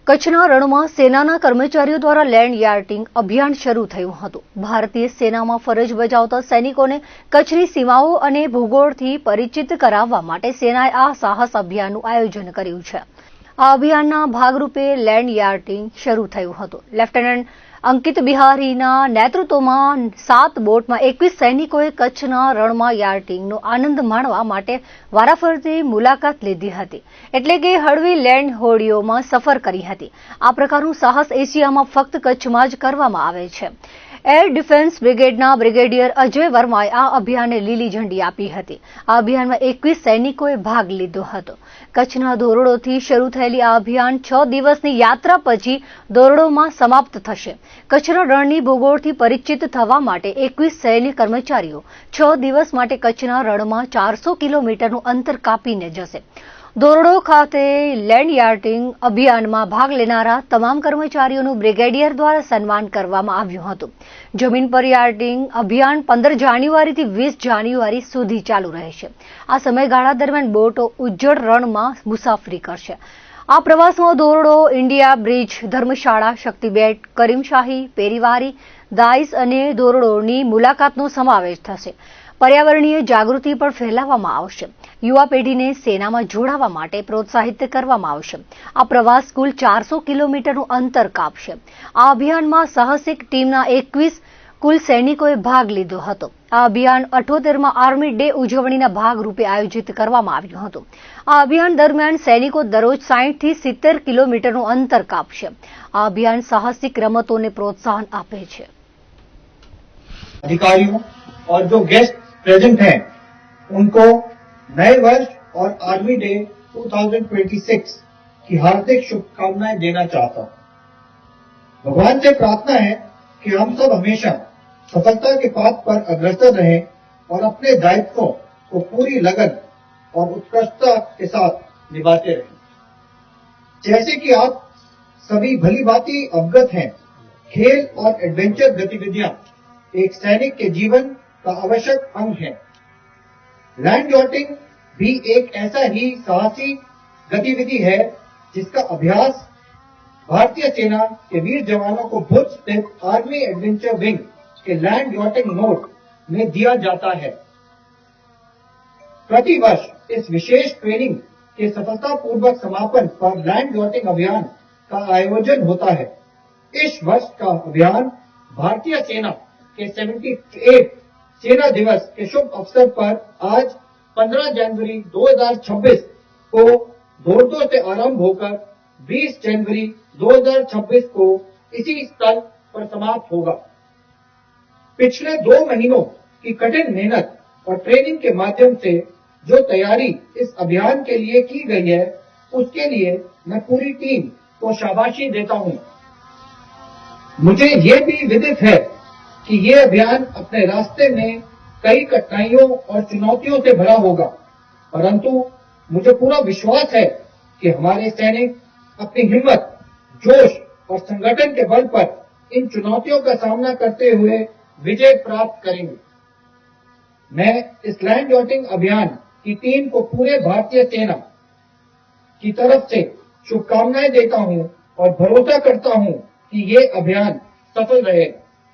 કચ્છના રણમાં સેનાના કર્મચારીઓ દ્વારા લેન્ડ યાર્ડિંગ અભિયાન શરૂ થયું હતું। ભારતીય સેનામાં ફરજ બજાવતા સૈનિકોને કચ્છની સીમાઓ અને ભૂગોળથી પરિચિત કરાવવા માટે સેનાએ આ સાહસ અભિયાનનું આયોજન કર્યું છે। આ અભિયાનના ભાગરૂપે લેન્ડ યાર્ડિંગ શરૂ થયું હતું। લેફ્ટનન્ટ અંકિત બિહારીના નેતૃત્વમાં 7 બોટમાં 21 સૈનિકોએ કચ્છના રણમાં યાર્ડિંગનો આનંદ માણવા માટે વારાફરતી મુલાકાત લીધી હતી, એટલે કે હળવી લેન્ડ હોડીઓમાં સફર કરી હતી। આ પ્રકારનું સાહસ એશિયામાં ફક્ત કચ્છમાં જ કરવામાં આવે છે। એર ડિફેન્સ બ્રિગેડના બ્રિગેડિયર અજય વર્માએ આ અભિયાનને લીલી ઝંડી આપી હતી। આ અભિયાનમાં 21 સૈનિકોએ ભાગ લીધો હતો। કચ્છના ધોરડોથી શરૂ થયેલી આ અભિયાન 6 દિવસની યાત્રા પછી ધોરડોમાં સમાપ્ત થશે। કચ્છના રણની ભૂગોળથી પરિચિત થવા માટે 21 સૈન્ય કર્મચારીઓ 6 દિવસ માટે કચ્છના રણમાં 400 કિલોમીટરનું અંતર કાપીને જશે। ધોરડો ખાતે લેન્ડ યાર્ડિંગ અભિયાનમાં ભાગ લેનારા તમામ કર્મચારીઓનું બ્રિગેડિયર દ્વારા સન્માન કરવામાં આવ્યું હતું। જમીન પર યાર્ડિંગ અભિયાન 15 જાન્યુઆરીથી 20 જાન્યુઆરી સુધી ચાલુ રહેશે। આ સમયગાળા દરમિયાન બોટો ઉજ્જડ રણમાં મુસાફરી કરશે। આ પ્રવાસમાં ધોરડો, ઇન્ડિયા બ્રિજ, ધર્મશાળા, શક્તિબેટ, કરીમશાહી, પેરીવારી, દાઈસ અને ધોરડોની મુલાકાતનો સમાવેશ થશે। પર્યાવરણીય જાગૃતિ પણ ફેલાવવામાં આવશે। યુવા પેઢીને સેનામાં જોડાવા માટે પ્રોત્સાહિત કરવામાં આવશે। આ પ્રવાસ કુલ 400 કિલોમીટરનું અંતર કાપશે। આ અભિયાનમાં સાહસિક ટીમના 21 કુલ સૈનિકોએ ભાગ લીધો હતો। આ અભિયાન 78માં આર્મી ડે ઉજવણીના ભાગરૂપે આયોજિત કરવામાં આવ્યું હતું। આ અભિયાન દરમિયાન સૈનિકો દરરોજ 60 થી 70 કિલોમીટરનું અંતર કાપશે। આ અભિયાન સાહસિક રમતોને પ્રોત્સાહન આપે છે। अधिकारियों और जो गेस्ट प्रेजेंट हैं उनको नए वर्ष और आर्मी डे 2026 की हार्दिक शुभकामनाएं देना चाहता हूं। भगवान से प्रार्थना है कि हम सब हमेशा सफलता के पाथ पर अग्रसर रहें और अपने दायित्वों को पूरी लगन और उत्कृष्टता के साथ निभाते रहें। जैसे कि आप सभी भली भांति अवगत हैं, खेल और एडवेंचर गतिविधियां एक सैनिक के जीवन का आवश्यक अंग है। लैंड यॉटिंग भी एक ऐसा ही साहसी गतिविधि है जिसका अभ्यास भारतीय सेना के वीर जवानों को भुज स्थित आर्मी एडवेंचर विंग के लैंड यॉटिंग नोट में दिया जाता है। प्रतिवर्ष इस विशेष ट्रेनिंग के सफलतापूर्वक समापन पर लैंड यॉटिंग अभियान का आयोजन होता है। इस वर्ष का अभियान भारतीय सेना के 78 सेना दिवस के शुभ अवसर पर आज 15 जनवरी 2026 को धोरडो से आरंभ होकर 20 जनवरी 2026 को इसी स्थल पर समाप्त होगा। पिछले 2 महीनों की कठिन मेहनत और ट्रेनिंग के माध्यम से जो तैयारी इस अभियान के लिए की गई है, उसके लिए मैं पूरी टीम को शाबाशी देता हूं। मुझे ये भी विदित है कि ये अभियान अपने रास्ते में कई कठिनाइयों और चुनौतियों से भरा होगा, परंतु मुझे पूरा विश्वास है कि हमारे सैनिक अपनी हिम्मत, जोश और संगठन के बल पर इन चुनौतियों का सामना करते हुए विजय प्राप्त करेंगे। मैं इस लैंड यॉटिंग अभियान की टीम को पूरे भारतीय सेना की तरफ से शुभकामनाएं देता हूं और भरोसा करता हूं कि ये अभियान सफल रहेगा।